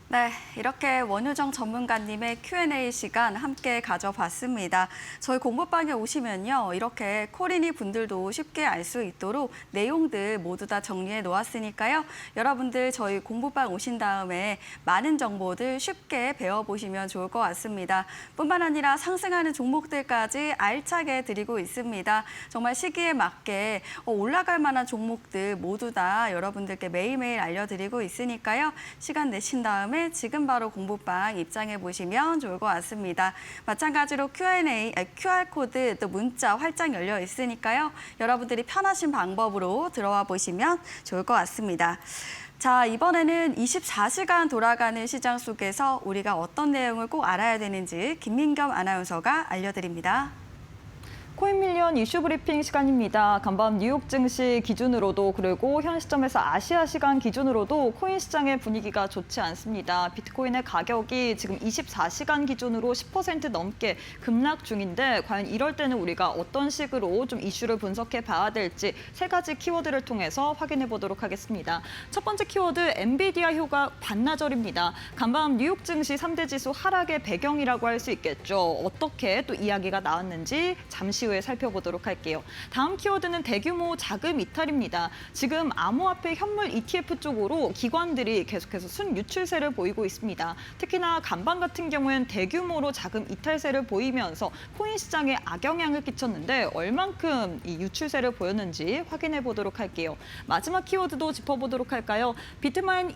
네, 이렇게 원효정 전문가님의 Q&A 시간 함께 가져봤습니다. 저희 공부방에 오시면요. 이렇게 코린이 분들도 쉽게 알 수 있도록 내용들 모두 다 정리해 놓았으니까요. 여러분들 저희 공부방 오신 다음에 많은 정보들 쉽게 배워보시면 좋을 것 같습니다. 뿐만 아니라 상승하는 종목들까지 알차게 드리고 있습니다. 정말 시기에 맞게 올라갈 만한 종목들 모두 다 여러분들께 매일매일 알려드리고 있으니까요. 시간 내신 다음에 지금 바로 공부방 입장해 보시면 좋을 것 같습니다. 마찬가지로 Q&A, QR코드 또 문자 활짝 열려 있으니까요. 여러분들이 편하신 방법으로 들어와 보시면 좋을 것 같습니다. 자, 이번에는 24시간 돌아가는 시장 속에서 우리가 어떤 내용을 꼭 알아야 되는지 김민겸 아나운서가 알려드립니다. 코인밀리언 이슈 브리핑 시간입니다. 간밤 뉴욕 증시 기준으로도 그리고 현 시점에서 아시아 시간 기준으로도 코인 시장의 분위기가 좋지 않습니다. 비트코인의 가격이 지금 24시간 기준으로 10% 넘게 급락 중인데 과연 이럴 때는 우리가 어떤 식으로 좀 이슈를 분석해 봐야 될지 세 가지 키워드를 통해서 확인해 보도록 하겠습니다. 첫 번째 키워드 엔비디아 효과 반나절입니다. 간밤 뉴욕 증시 3대 지수 하락의 배경이라고 할 수 있겠죠. 어떻게 또 이야기가 나왔는지 잠시 후에 살펴보도록 할게요. 다음 키워드는 대규모 자금 이탈입니다. 지금 암호화폐 현물 ETF 쪽으로 기관들이 계속해서 순유출세를 보이고 있습니다. 특히나 간밤 같은 경우엔 대규모로 자금 이탈세를 보이면서 코인 시장에 악영향을 끼쳤는데 얼만큼 이 유출세를 보였는지 확인해 보도록 할게요. 마지막 키워드도 짚어보도록 할까요? 비트마인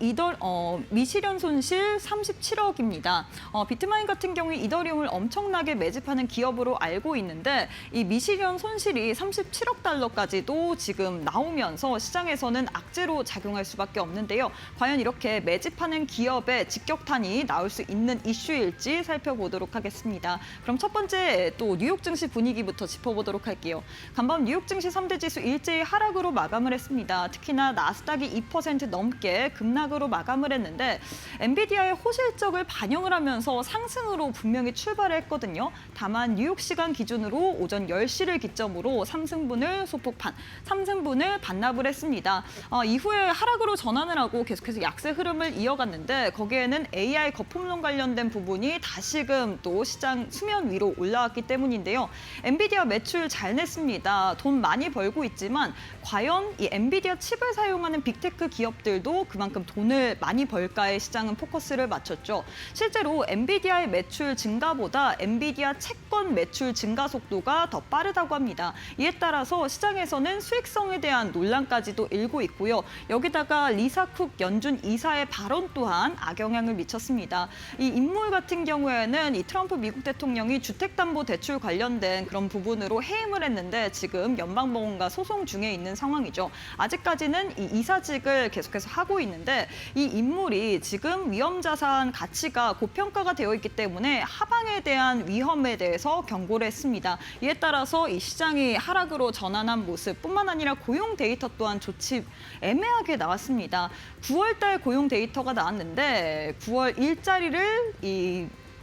미실현 손실 37억입니다. 비트마인 같은 경우에 이더리움을 엄청나게 매집하는 기업으로 알고 있는데 이 미실현 손실이 37억 달러까지도 지금 나오면서 시장에서는 악재로 작용할 수밖에 없는데요. 과연 이렇게 매집하는 기업의 직격탄이 나올 수 있는 이슈일지 살펴보도록 하겠습니다. 그럼 첫 번째 또 뉴욕 증시 분위기부터 짚어보도록 할게요. 간밤 뉴욕 증시 3대 지수 일제히 하락으로 마감을 했습니다. 특히나 나스닥이 2% 넘게 급락으로 마감을 했는데 엔비디아의 호실적을 반영을 하면서 상승으로 분명히 출발을 했거든요. 다만 뉴욕 시간 기준으로 오전 10시를 기점으로 3승분을 반납을 했습니다. 이후에 하락으로 전환을 하고 계속해서 약세 흐름을 이어갔는데 거기에는 AI 거품론 관련된 부분이 다시금 또 시장 수면 위로 올라왔기 때문인데요. 엔비디아 매출 잘 냈습니다. 돈 많이 벌고 있지만 과연 이 엔비디아 칩을 사용하는 빅테크 기업들도 그만큼 돈을 많이 벌까에 시장은 포커스를 맞췄죠. 실제로 엔비디아의 매출 증가보다 엔비디아 채권 매출 증가 속도가 더 빠르다고 합니다. 이에 따라서 시장에서는 수익성에 대한 논란까지도 일고 있고요. 여기다가 리사 쿡 연준 이사의 발언 또한 악영향을 미쳤습니다. 이 인물 같은 경우에는 이 트럼프 미국 대통령이 주택담보대출 관련된 그런 부분으로 해임을 했는데 지금 연방법원과 소송 중에 있는 상황이죠. 아직까지는 이 이사직을 계속해서 하고 있는데 이 인물이 지금 위험자산 가치가 고평가가 되어 있기 때문에 하방에 대한 위험에 대해서 경고를 했습니다. 이에 따라서 이 시장이 하락으로 전환한 모습뿐만 아니라 고용 데이터 또한 좋지 애매하게 나왔습니다. 9월달 고용 데이터가 나왔는데 9월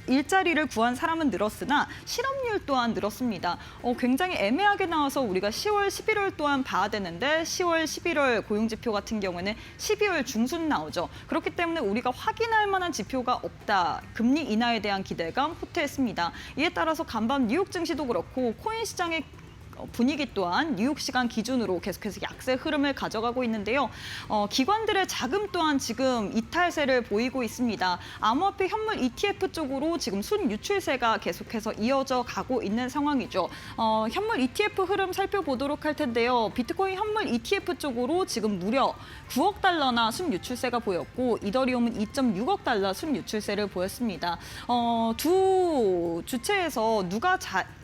일자리를 구한 사람은 늘었으나 실업률 또한 늘었습니다. 굉장히 애매하게 나와서 우리가 10월, 11월 또한 봐야 되는데 10월, 11월 고용지표 같은 경우에는 12월 중순 나오죠. 그렇기 때문에 우리가 확인할 만한 지표가 없다. 금리 인하에 대한 기대감 후퇴했습니다. 이에 따라서 간밤 뉴욕 증시도 그렇고 코인 시장의 분위기 또한 뉴욕 시간 기준으로 계속해서 약세 흐름을 가져가고 있는데요. 기관들의 자금 또한 지금 이탈세를 보이고 있습니다. 암호화폐 현물 ETF 쪽으로 지금 순유출세가 계속해서 이어져 가고 있는 상황이죠. 현물 ETF 흐름 살펴보도록 할 텐데요. 비트코인 현물 ETF 쪽으로 지금 무려 9억 달러나 순유출세가 보였고 이더리움은 2.6억 달러 순유출세를 보였습니다. 두 주체에서 누가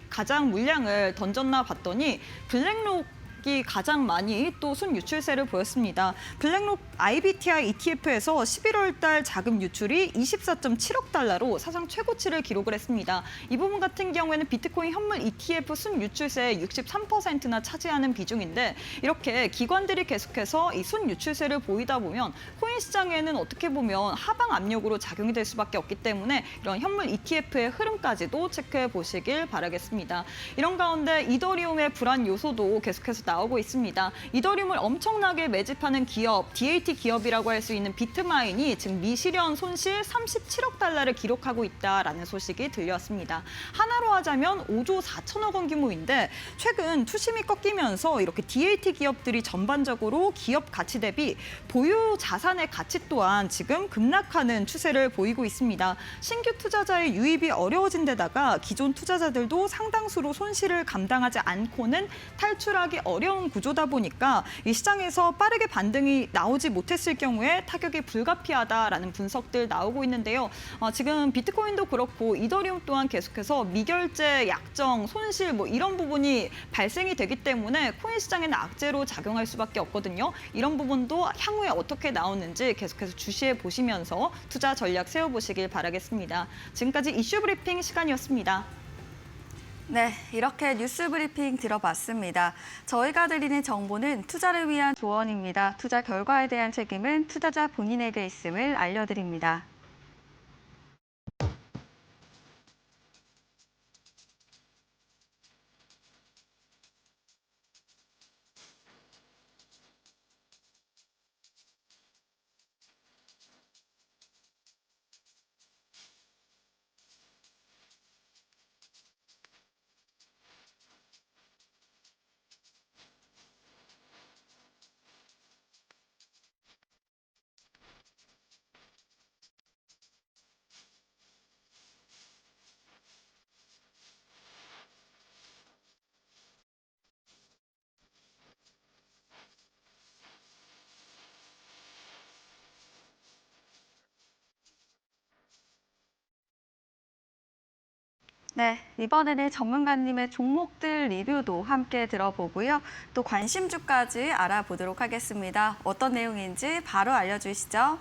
가장 물량을 던졌나 봤더니 블랙록이 가장 많이 또 순유출세를 보였습니다. 블랙록 IBTI ETF에서 11월 달 자금 유출이 24.7억 달러로 사상 최고치를 기록을 했습니다. 이 부분 같은 경우에는 비트코인 현물 ETF 순유출세의 63%나 차지하는 비중인데 이렇게 기관들이 계속해서 이 순유출세를 보이다 보면 코인 시장에는 어떻게 보면 하방 압력으로 작용이 될 수밖에 없기 때문에 이런 현물 ETF의 흐름까지도 체크해 보시길 바라겠습니다. 이런 가운데 이더리움의 불안 요소도 계속해서 나오고 있습니다. 이더리움을 엄청나게 매집하는 기업, DAT 기업이라고 할 수 있는 비트마인이 지금 미실현 손실 37억 달러를 기록하고 있다라는 소식이 들렸습니다. 하나로 하자면 5조 4천억 원 규모인데 최근 투심이 꺾이면서 이렇게 DAT 기업들이 전반적으로 기업 가치 대비 보유 자산의 가치 또한 지금 급락하는 추세를 보이고 있습니다. 신규 투자자의 유입이 어려워진 데다가 기존 투자자들도 상당수로 손실을 감당하지 않고는 탈출하기 어려운 구조다 보니까 이 시장에서 빠르게 반등이 나오지 못했을 경우에 타격이 불가피하다라는 분석들 나오고 있는데요. 지금 비트코인도 그렇고 이더리움 또한 계속해서 미결제, 약정, 손실 이런 부분이 발생이 되기 때문에 코인 시장에는 악재로 작용할 수밖에 없거든요. 이런 부분도 향후에 어떻게 나오는지 계속해서 주시해 보시면서 투자 전략 세워보시길 바라겠습니다. 지금까지 이슈 브리핑 시간이었습니다. 네, 이렇게 뉴스 브리핑 들어봤습니다. 저희가 드리는 정보는 투자를 위한 조언입니다. 투자 결과에 대한 책임은 투자자 본인에게 있음을 알려드립니다. 네, 이번에는 전문가님의 종목들 리뷰도 함께 들어보고요. 또 관심주까지 알아보도록 하겠습니다. 어떤 내용인지 바로 알려주시죠.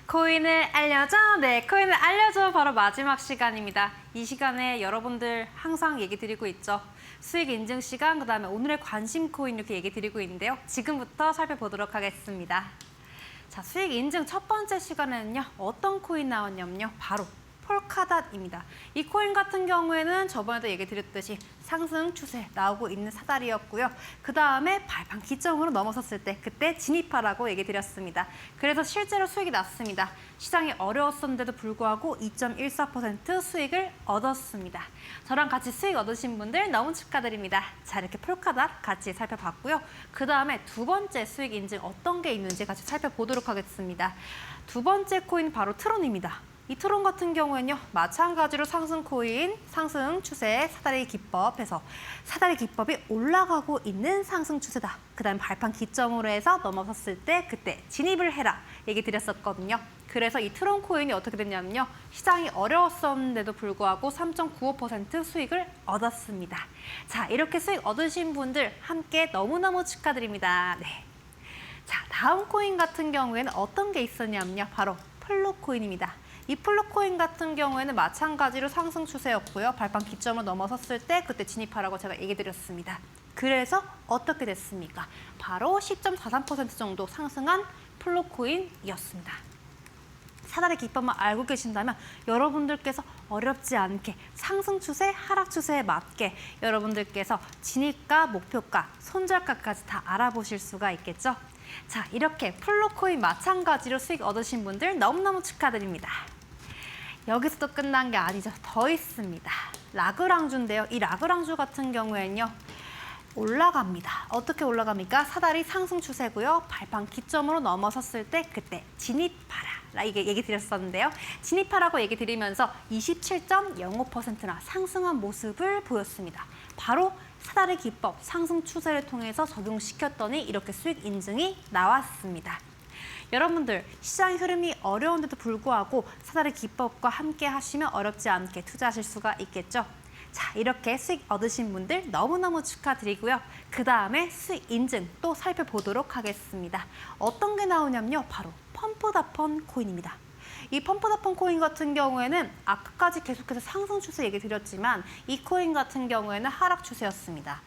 코인을 알려줘! 네, 코인을 알려줘! 바로 마지막 시간입니다. 이 시간에 여러분들 항상 얘기 드리고 있죠. 수익 인증 시간, 그다음에 오늘의 관심 코인 이렇게 얘기 드리고 있는데요. 지금부터 살펴보도록 하겠습니다. 자, 수익 인증 첫 번째 시간에는요. 어떤 코인 나왔냐면요. 바로 폴카닷입니다. 이 코인 같은 경우에는 저번에도 얘기 드렸듯이 상승 추세 나오고 있는 사다리였고요. 그 다음에 발판 기점으로 넘어섰을 때 그때 진입하라고 얘기 드렸습니다. 그래서 실제로 수익이 났습니다. 시장이 어려웠었는데도 불구하고 2.14% 수익을 얻었습니다. 저랑 같이 수익 얻으신 분들 너무 축하드립니다. 자, 이렇게 폴카닷 같이 살펴봤고요. 그 다음에 두 번째 수익 인증 어떤 게 있는지 같이 살펴보도록 하겠습니다. 두 번째 코인 바로 트론입니다. 이 트론 같은 경우에는요, 마찬가지로 상승 코인, 상승 추세, 사다리 기법에서 사다리 기법이 올라가고 있는 상승 추세다. 그 다음 발판 기점으로 해서 넘어섰을 때 그때 진입을 해라 얘기 드렸었거든요. 그래서 이 트론 코인이 어떻게 됐냐면요. 시장이 어려웠었는데도 불구하고 3.95% 수익을 얻었습니다. 자, 이렇게 수익 얻으신 분들 함께 너무너무 축하드립니다. 네. 자, 다음 코인 같은 경우에는 어떤 게 있었냐면요. 바로 플루 코인입니다. 이 플루코인 같은 경우에는 마찬가지로 상승 추세였고요. 발판 기점을 넘어섰을 때 그때 진입하라고 제가 얘기 드렸습니다. 그래서 어떻게 됐습니까? 바로 10.43% 정도 상승한 플루코인이었습니다. 사다리 기법만 알고 계신다면 여러분들께서 어렵지 않게 상승 추세, 하락 추세에 맞게 여러분들께서 진입가, 목표가, 손절가까지 다 알아보실 수가 있겠죠? 자, 이렇게 플루코인 마찬가지로 수익 얻으신 분들 너무너무 축하드립니다. 여기서도 끝난 게 아니죠. 더 있습니다. 라그랑주인데요. 이 라그랑주 같은 경우에는요. 올라갑니다. 어떻게 올라갑니까? 사다리 상승 추세고요. 발판 기점으로 넘어섰을 때 그때 진입하라. 이게 얘기 드렸었는데요. 진입하라고 얘기 드리면서 27.05%나 상승한 모습을 보였습니다. 바로 사다리 기법 상승 추세를 통해서 적용시켰더니 이렇게 수익 인증이 나왔습니다. 여러분들 시장 흐름이 어려운데도 불구하고 사다리 기법과 함께 하시면 어렵지 않게 투자하실 수가 있겠죠. 자, 이렇게 수익 얻으신 분들 너무너무 축하드리고요. 그 다음에 수익 인증 또 살펴보도록 하겠습니다. 어떤 게 나오냐면요. 바로 펌프다펀 코인입니다. 이 펌프다펀 코인 같은 경우에는 아까까지 계속해서 상승 추세 얘기 드렸지만 이 코인 같은 경우에는 하락 추세였습니다.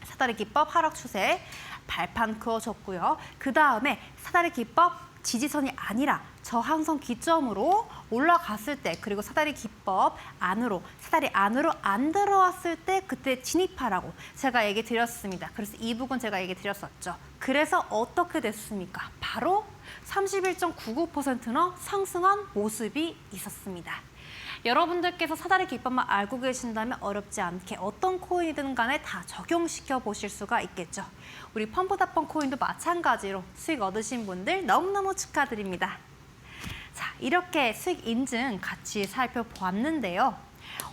사다리 기법 하락 추세 발판 그어줬고요. 그 다음에 사다리 기법 지지선이 아니라 저항선 기점으로 올라갔을 때 그리고 사다리 기법 안으로 사다리 안으로 안 들어왔을 때 그때 진입하라고 제가 얘기 드렸습니다. 그래서 이 부분 제가 얘기 드렸었죠. 그래서 어떻게 됐습니까? 바로 31.99%나 상승한 모습이 있었습니다. 여러분들께서 사다리 기법만 알고 계신다면 어렵지 않게 어떤 코인이든 간에 다 적용시켜 보실 수가 있겠죠. 우리 펌프다펀 코인도 마찬가지로 수익 얻으신 분들 너무너무 축하드립니다. 자, 이렇게 수익 인증 같이 살펴보았는데요.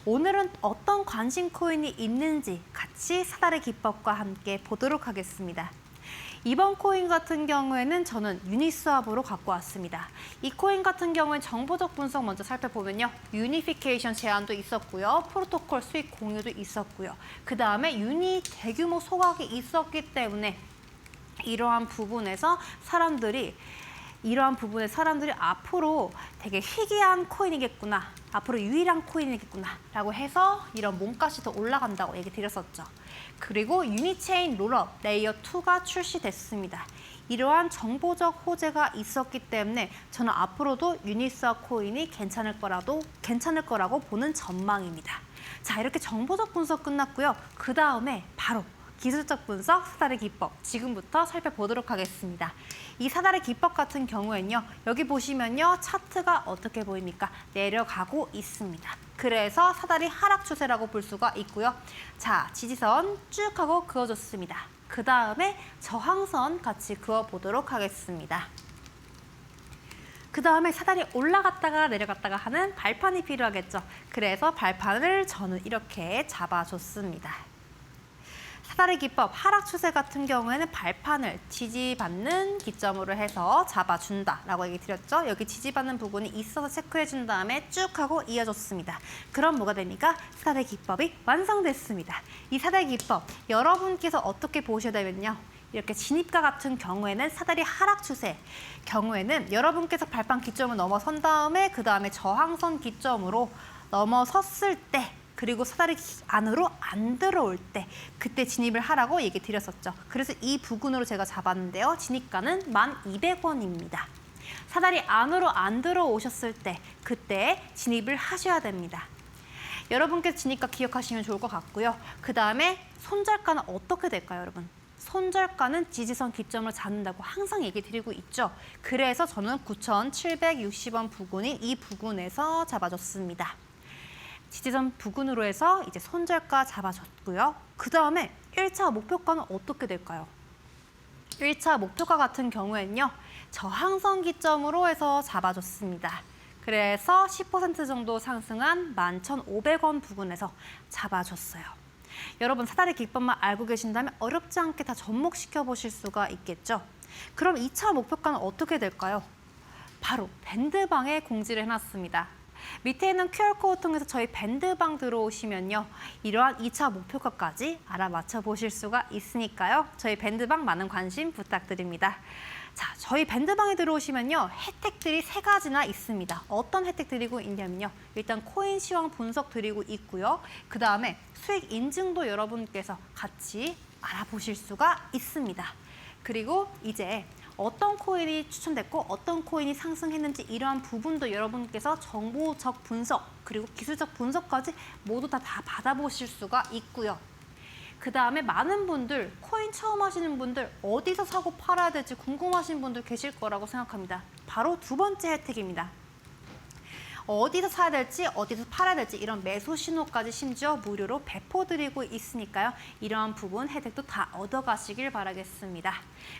오늘은 어떤 관심 코인이 있는지 같이 사다리 기법과 함께 보도록 하겠습니다. 이번 코인 같은 경우에는 저는 유니스왑으로 갖고 왔습니다. 이 코인 같은 경우는 정보적 분석 먼저 살펴보면요. 유니피케이션 제한도 있었고요. 프로토콜 수익 공유도 있었고요. 그 다음에 유니 대규모 소각이 있었기 때문에 이러한 부분에서 사람들이 이러한 부분에 사람들이 앞으로 되게 희귀한 코인이겠구나, 앞으로 유일한 코인이겠구나 라고 해서 이런 몸값이 더 올라간다고 얘기 드렸었죠. 그리고 유니체인 롤업 레이어 2가 출시됐습니다. 이러한 정보적 호재가 있었기 때문에 저는 앞으로도 유니스와 코인이 괜찮을 거라고 보는 전망입니다. 자, 이렇게 정보적 분석 끝났고요. 그 다음에 바로 기술적 분석 사다리 기법 지금부터 살펴보도록 하겠습니다. 이 사다리 기법 같은 경우에는요. 여기 보시면요. 차트가 어떻게 보입니까? 내려가고 있습니다. 그래서 사다리 하락 추세라고 볼 수가 있고요. 자, 지지선 쭉 하고 그어줬습니다. 그 다음에 저항선 같이 그어보도록 하겠습니다. 그 다음에 사다리 올라갔다가 내려갔다가 하는 발판이 필요하겠죠. 그래서 발판을 저는 이렇게 잡아줬습니다. 사다리 기법 하락 추세 같은 경우에는 발판을 지지받는 기점으로 해서 잡아준다라고 얘기 드렸죠. 여기 지지받는 부분이 있어서 체크해준 다음에 쭉 하고 이어줬습니다. 그럼 뭐가 됩니까? 사다리 기법이 완성됐습니다. 이 사다리 기법 여러분께서 어떻게 보셔야 되면요. 이렇게 진입가 같은 경우에는 사다리 하락 추세 경우에는 여러분께서 발판 기점을 넘어선 다음에 그 다음에 저항선 기점으로 넘어섰을 때 그리고 사다리 안으로 안 들어올 때 그때 진입을 하라고 얘기 드렸었죠. 그래서 이 부근으로 제가 잡았는데요. 진입가는 1,200원입니다. 사다리 안으로 안 들어오셨을 때 그때 진입을 하셔야 됩니다. 여러분께서 진입가 기억하시면 좋을 것 같고요. 그 다음에 손절가는 어떻게 될까요, 여러분? 손절가는 지지선 기점을 잡는다고 항상 얘기 드리고 있죠. 그래서 저는 9,760원 부근인 이 부근에서 잡아줬습니다. 지지선 부근으로 해서 이제 손절가 잡아줬고요. 그 다음에 1차 목표가는 어떻게 될까요? 1차 목표가 같은 경우에는요. 저항선 기점으로 해서 잡아줬습니다. 그래서 10% 정도 상승한 11,500원 부근에서 잡아줬어요. 여러분 사다리 기법만 알고 계신다면 어렵지 않게 다 접목시켜 보실 수가 있겠죠. 그럼 2차 목표가는 어떻게 될까요? 바로 밴드방에 공지를 해놨습니다. 밑에 있는 QR코드 통해서 저희 밴드방 들어오시면요. 이러한 2차 목표가까지 알아맞혀 보실 수가 있으니까요. 저희 밴드방 많은 관심 부탁드립니다. 자, 저희 밴드방에 들어오시면요. 혜택들이 3가지나 있습니다. 어떤 혜택 드리고 있냐면요. 일단 코인 시황 분석 드리고 있고요. 그 다음에 수익 인증도 여러분께서 같이 알아보실 수가 있습니다. 그리고 이제 어떤 코인이 추천됐고 어떤 코인이 상승했는지 이러한 부분도 여러분께서 정보적 분석 그리고 기술적 분석까지 모두 다 받아보실 수가 있고요. 그 다음에 많은 분들, 코인 처음 하시는 분들 어디서 사고 팔아야 될지 궁금하신 분들 계실 거라고 생각합니다. 바로 두 번째 혜택입니다. 어디서 사야 될지, 어디서 팔아야 될지 이런 매수 신호까지 심지어 무료로 배포드리고 있으니까요. 이러한 부분 혜택도 다 얻어가시길 바라겠습니다.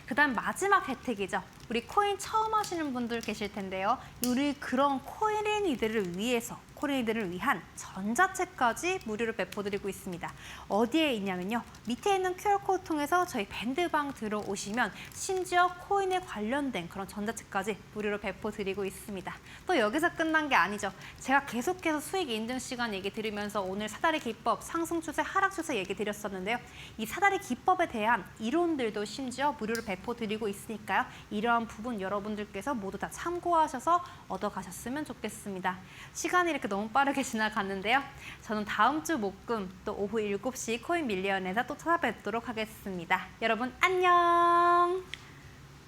그 다음 마지막 혜택이죠. 우리 코인 처음 하시는 분들 계실 텐데요. 우리 그런 코인이들을 위해서 코인이들을 위한 전자책까지 무료로 배포드리고 있습니다. 어디에 있냐면요. 밑에 있는 QR코드 통해서 저희 밴드방 들어오시면 심지어 코인에 관련된 그런 전자책까지 무료로 배포드리고 있습니다. 또 여기서 끝난 게 아니죠. 제가 계속해서 수익 인증 시간 얘기 드리면서 오늘 사다리 기법, 상승 추세, 하락 추세 얘기 드렸었는데요. 이 사다리 기법에 대한 이론들도 심지어 무료로 배포드리고 있으니까요. 이러한 부분 여러분들께서 모두 다 참고하셔서 얻어가셨으면 좋겠습니다. 시간이 이렇게 너무 빠르게 지나갔는데요. 저는 다음 주 목금 또 오후 7시 코인 밀리언에서 또 찾아뵙도록 하겠습니다. 여러분 안녕.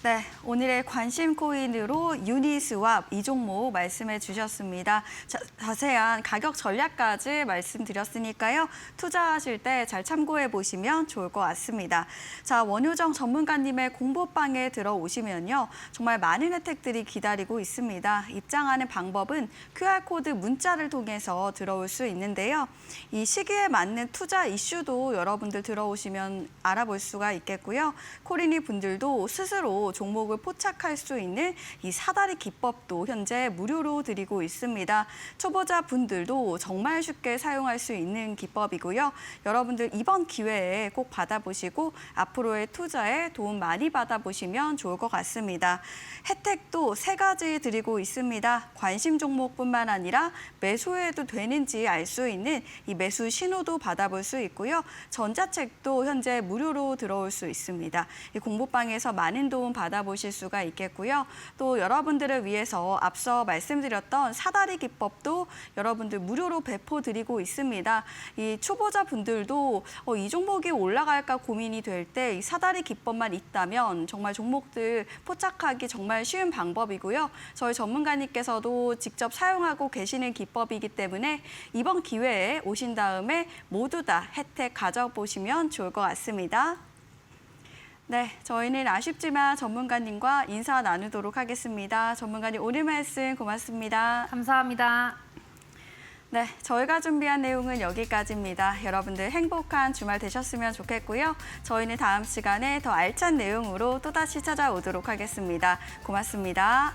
네, 오늘의 관심 코인으로 유니스왑 이 종목 말씀해 주셨습니다. 자세한 가격 전략까지 말씀드렸으니까요. 투자하실 때 잘 참고해 보시면 좋을 것 같습니다. 자, 원효정 전문가님의 공부방에 들어오시면요. 정말 많은 혜택들이 기다리고 있습니다. 입장하는 방법은 QR코드 문자를 통해서 들어올 수 있는데요. 이 시기에 맞는 투자 이슈도 여러분들 들어오시면 알아볼 수가 있겠고요. 코리니 분들도 스스로 종목을 포착할 수 있는 이 사다리 기법도 현재 무료로 드리고 있습니다. 초보자 분들도 정말 쉽게 사용할 수 있는 기법이고요. 여러분들 이번 기회에 꼭 받아보시고 앞으로의 투자에 도움 많이 받아보시면 좋을 것 같습니다. 혜택도 3가지 드리고 있습니다. 관심 종목뿐만 아니라 매수해도 되는지 알 수 있는 이 매수 신호도 받아볼 수 있고요. 전자책도 현재 무료로 들어올 수 있습니다. 이 공부방에서 많은 도움 받아보실 수가 있겠고요. 또 여러분들을 위해서 앞서 말씀드렸던 사다리 기법도 여러분들 무료로 배포드리고 있습니다. 이 초보자분들도 이 종목이 올라갈까 고민이 될 때 이 사다리 기법만 있다면 정말 종목들 포착하기 정말 쉬운 방법이고요. 저희 전문가님께서도 직접 사용하고 계시는 기법이기 때문에 이번 기회에 오신 다음에 모두 다 혜택 가져보시면 좋을 것 같습니다. 네, 저희는 아쉽지만 전문가님과 인사 나누도록 하겠습니다. 전문가님 오늘 말씀 고맙습니다. 감사합니다. 네, 저희가 준비한 내용은 여기까지입니다. 여러분들 행복한 주말 되셨으면 좋겠고요. 저희는 다음 시간에 더 알찬 내용으로 또다시 찾아오도록 하겠습니다. 고맙습니다.